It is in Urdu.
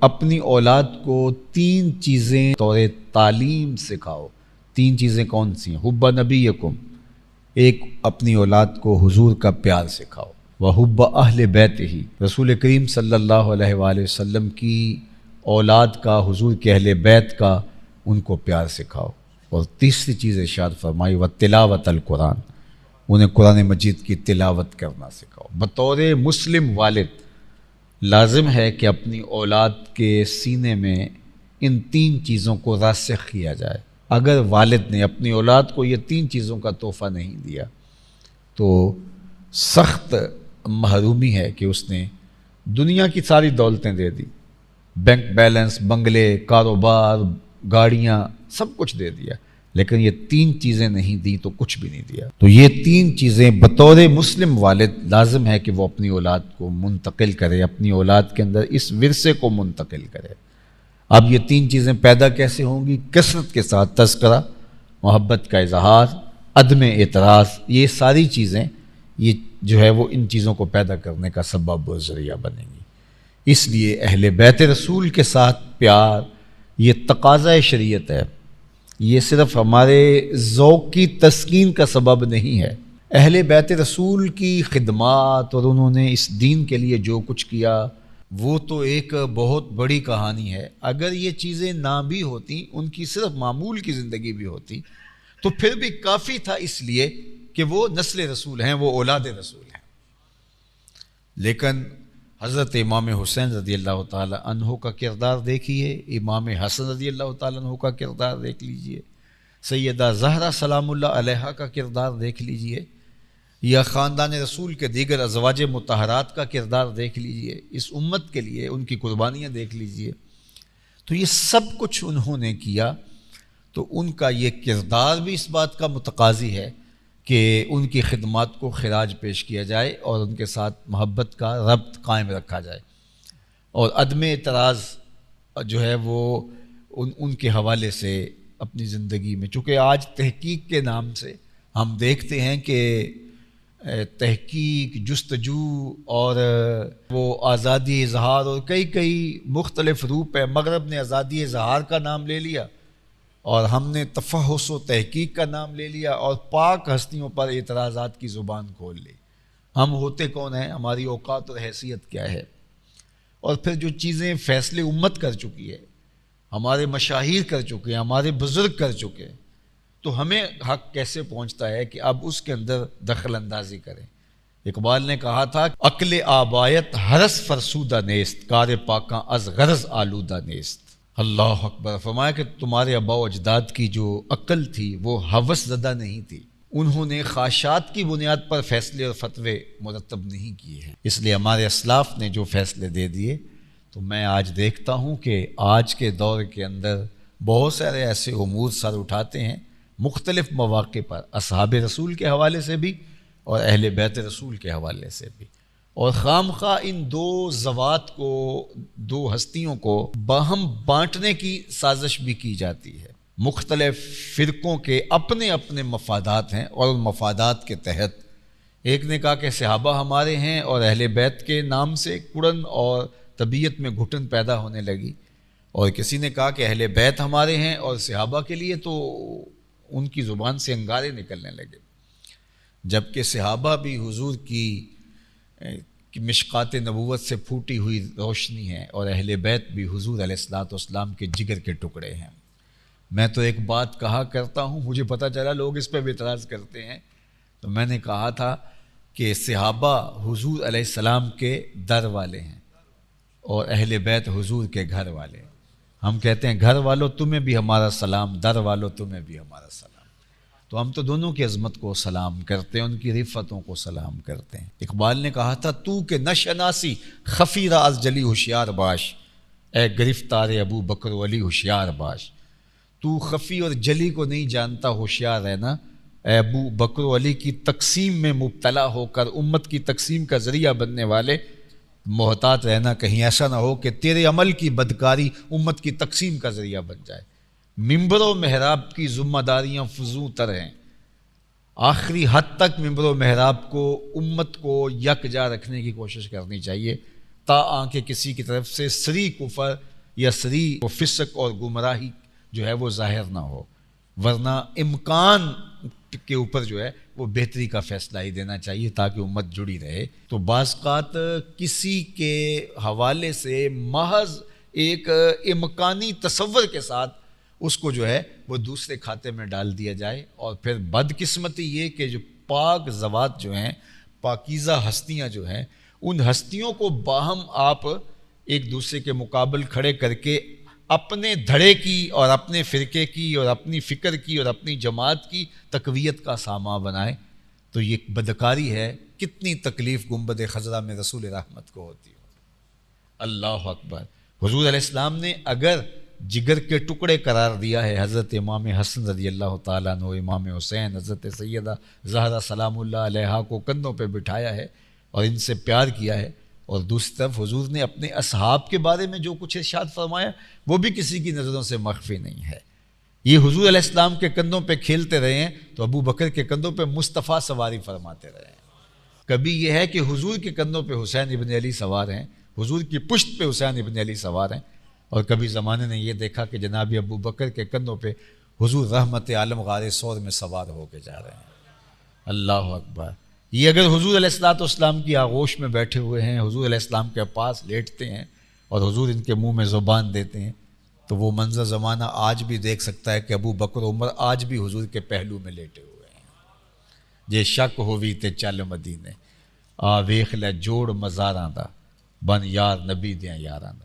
اپنی اولاد کو 3 چیزیں طور تعلیم سکھاؤ۔ 3 چیزیں کون سی ہیں؟ حب نبیکم، ایک اپنی اولاد کو حضور کا پیار سکھاؤ، وحب اہل بیت ہی، رسول کریم صلی اللہ علیہ وآلہ وسلم کی اولاد کا، حضور کے اہل بیت کا، ان کو پیار سکھاؤ، اور تیسری چیز ارشاد فرمائی وتلاوت القرآن، انہیں قرآن مجید کی تلاوت کرنا سکھاؤ۔ بطور مسلم والد لازم ہے کہ اپنی اولاد کے سینے میں ان 3 چیزوں کو راسخ کیا جائے۔ اگر والد نے اپنی اولاد کو یہ 3 چیزوں کا تحفہ نہیں دیا تو سخت محرومی ہے کہ اس نے دنیا کی ساری دولتیں دے دی، بینک بیلنس، بنگلے، کاروبار، گاڑیاں، سب کچھ دے دیا، لیکن یہ 3 چیزیں نہیں دیں تو کچھ بھی نہیں دیا۔ تو یہ 3 چیزیں بطور مسلم والد لازم ہے کہ وہ اپنی اولاد کو منتقل کرے، اپنی اولاد کے اندر اس ورثے کو منتقل کرے۔ اب یہ 3 چیزیں پیدا کیسے ہوں گی؟ کثرت کے ساتھ تذکرہ، محبت کا اظہار، عدم اعتراض، یہ ساری چیزیں یہ جو ہے وہ ان چیزوں کو پیدا کرنے کا سبب و ذریعہ بنیں گی۔ اس لیے اہل بیت رسول کے ساتھ پیار یہ تقاضۂ شریعت ہے، یہ صرف ہمارے ذوق کی تسکین کا سبب نہیں ہے۔ اہل بیت رسول کی خدمات اور انہوں نے اس دین کے لیے جو کچھ کیا وہ تو ایک بہت بڑی کہانی ہے۔ اگر یہ چیزیں نہ بھی ہوتی، ان کی صرف معمول کی زندگی بھی ہوتی تو پھر بھی کافی تھا، اس لیے کہ وہ نسل رسول ہیں، وہ اولاد رسول ہیں۔ لیکن حضرت امام حسین رضی اللہ تعالی عنہ کا کردار دیکھیے، امام حسن رضی اللہ تعالی عنہ کا کردار دیکھ لیجئے، سیدہ زہرا سلام اللہ علیہا کا کردار دیکھ لیجئے، یا خاندان رسول کے دیگر ازواج مطہرات کا کردار دیکھ لیجئے، اس امت کے لیے ان کی قربانیاں دیکھ لیجئے۔ تو یہ سب کچھ انہوں نے کیا، تو ان کا یہ کردار بھی اس بات کا متقاضی ہے کہ ان کی خدمات کو خراج پیش کیا جائے اور ان کے ساتھ محبت کا ربط قائم رکھا جائے، اور عدم اعتراض جو ہے وہ ان کے حوالے سے اپنی زندگی میں، چونکہ آج تحقیق کے نام سے ہم دیکھتے ہیں کہ تحقیق، جستجو اور وہ آزادی اظہار اور کئی مختلف روپ ہے۔ مغرب نے آزادی اظہار کا نام لے لیا اور ہم نے تفحص و تحقیق کا نام لے لیا، اور پاک ہستیوں پر اعتراضات کی زبان کھول لی۔ ہم ہوتے کون ہیں؟ ہماری اوقات اور حیثیت کیا ہے؟ اور پھر جو چیزیں فیصلے امت کر چکی ہے، ہمارے مشاہیر کر چکے ہیں، ہمارے بزرگ کر چکے ہیں، تو ہمیں حق کیسے پہنچتا ہے کہ اب اس کے اندر دخل اندازی کریں؟ اقبال نے کہا تھا عقل آبایت ہرس فرسودہ نیست، کار پاکاں از غرض آلودہ نیست۔ اللہ اکبر۔ فرمایا کہ تمہارے آباء و اجداد کی جو عقل تھی وہ ہوس زدہ نہیں تھی، انہوں نے خواہشات کی بنیاد پر فیصلے اور فتوے مرتب نہیں کیے ہیں، اس لیے ہمارے اسلاف نے جو فیصلے دے دیے۔ تو میں آج دیکھتا ہوں کہ آج کے دور کے اندر بہت سارے ایسے امور سر اٹھاتے ہیں مختلف مواقع پر، اصحاب رسول کے حوالے سے بھی اور اہل بیت رسول کے حوالے سے بھی، اور خام خواہ ان 2 ذوات کو، 2 ہستیوں کو باہم بانٹنے کی سازش بھی کی جاتی ہے۔ مختلف فرقوں کے اپنے اپنے مفادات ہیں، اور ان مفادات کے تحت ایک نے کہا کہ صحابہ ہمارے ہیں، اور اہل بیت کے نام سے کڑن اور طبیعت میں گھٹن پیدا ہونے لگی، اور کسی نے کہا کہ اہل بیت ہمارے ہیں اور صحابہ کے لیے تو ان کی زبان سے انگارے نکلنے لگے، جبکہ صحابہ بھی حضور کی مشکات نبوت سے پھوٹی ہوئی روشنی ہے، اور اہل بیت بھی حضور علیہ الصلوۃ والسلام کے جگر کے ٹکڑے ہیں۔ میں تو ایک بات کہا کرتا ہوں، مجھے پتہ چلا لوگ اس پہ بھی اعتراض کرتے ہیں، تو میں نے کہا تھا کہ صحابہ حضور علیہ السلام کے در والے ہیں اور اہل بیت حضور کے گھر والے ہیں۔ ہم کہتے ہیں گھر والوں تمہیں بھی ہمارا سلام، در والوں تمہیں بھی ہمارا سلام۔ تو ہم تو دونوں کی عظمت کو سلام کرتے ہیں، ان کی رفتوں کو سلام کرتے ہیں۔ اقبال نے کہا تھا تو کہ نہ شناسی خفی را از جلی ہوشیار باش، اے گرفتار ابو بکر و علی ہوشیار باش۔ تو خفی اور جلی کو نہیں جانتا، ہوشیار رہنا، اے ابو بکر و علی کی تقسیم میں مبتلا ہو کر امت کی تقسیم کا ذریعہ بننے والے محتاط رہنا، کہیں ایسا نہ ہو کہ تیرے عمل کی بدکاری امت کی تقسیم کا ذریعہ بن جائے۔ ممبر و محراب کی ذمہ داریاں فضو تر ہیں، آخری حد تک ممبر و محراب کو امت کو یکجا رکھنے کی کوشش کرنی چاہیے، تا آنکہ کسی کی طرف سے سری کفر یسری و فسق اور گمراہی جو ہے وہ ظاہر نہ ہو، ورنہ امکان کے اوپر جو ہے وہ بہتری کا فیصلہ ہی دینا چاہیے تاکہ امت جڑی رہے۔ تو بعض اوقات کسی کے حوالے سے محض ایک امکانی تصور کے ساتھ اس کو جو ہے وہ دوسرے کھاتے میں ڈال دیا جائے، اور پھر بدقسمتی یہ کہ جو پاک ذوات جو ہیں، پاکیزہ ہستیاں جو ہیں، ان ہستیوں کو باہم آپ ایک دوسرے کے مقابل کھڑے کر کے اپنے دھڑے کی اور اپنے فرقے کی اور اپنی فکر کی اور اپنی جماعت کی تقویت کا سامان بنائیں، تو یہ بدکاری ہے۔ کتنی تکلیف گنبد خضرا میں رسول رحمت کو ہوتی ہو۔ اللہ اکبر۔ حضور علیہ السلام نے اگر جگر کے ٹکڑے قرار دیا ہے حضرت امام حسن رضی اللہ تعالیٰ عنہ، امام حسین، حضرت سیدہ زہرا سلام اللہ علیہا کو کندھوں پہ بٹھایا ہے اور ان سے پیار کیا ہے، اور دوسری طرف حضور نے اپنے اصحاب کے بارے میں جو کچھ ارشاد فرمایا وہ بھی کسی کی نظروں سے مخفی نہیں ہے۔ یہ حضور علیہ السلام کے کندھوں پہ کھیلتے رہے ہیں تو ابو بکر کے کندھوں پہ مصطفیٰ سواری فرماتے رہے ہیں۔ کبھی یہ ہے کہ حضور کے کندھوں پہ حسین ابن علی سوار ہیں، حضور کی پشت پہ حسین ابن علی سوار ہیں، اور کبھی زمانے نے یہ دیکھا کہ جناب ابو بکر کے کندھوں پہ حضور رحمت عالم غار ثور میں سوار ہو کے جا رہے ہیں۔ اللہ اکبر۔ یہ اگر حضور علیہ الصلوۃ والسلام کی آغوش میں بیٹھے ہوئے ہیں، حضور علیہ السلام کے پاس لیٹتے ہیں اور حضور ان کے منہ میں زبان دیتے ہیں، تو وہ منظر زمانہ آج بھی دیکھ سکتا ہے کہ ابو بکر عمر آج بھی حضور کے پہلو میں لیٹے ہوئے ہیں۔ جے شک ہووی تے چل مدینے، آ ویکھ لے جوڑ مزاراں دا، بن یار نبی دیاں یاراں دا۔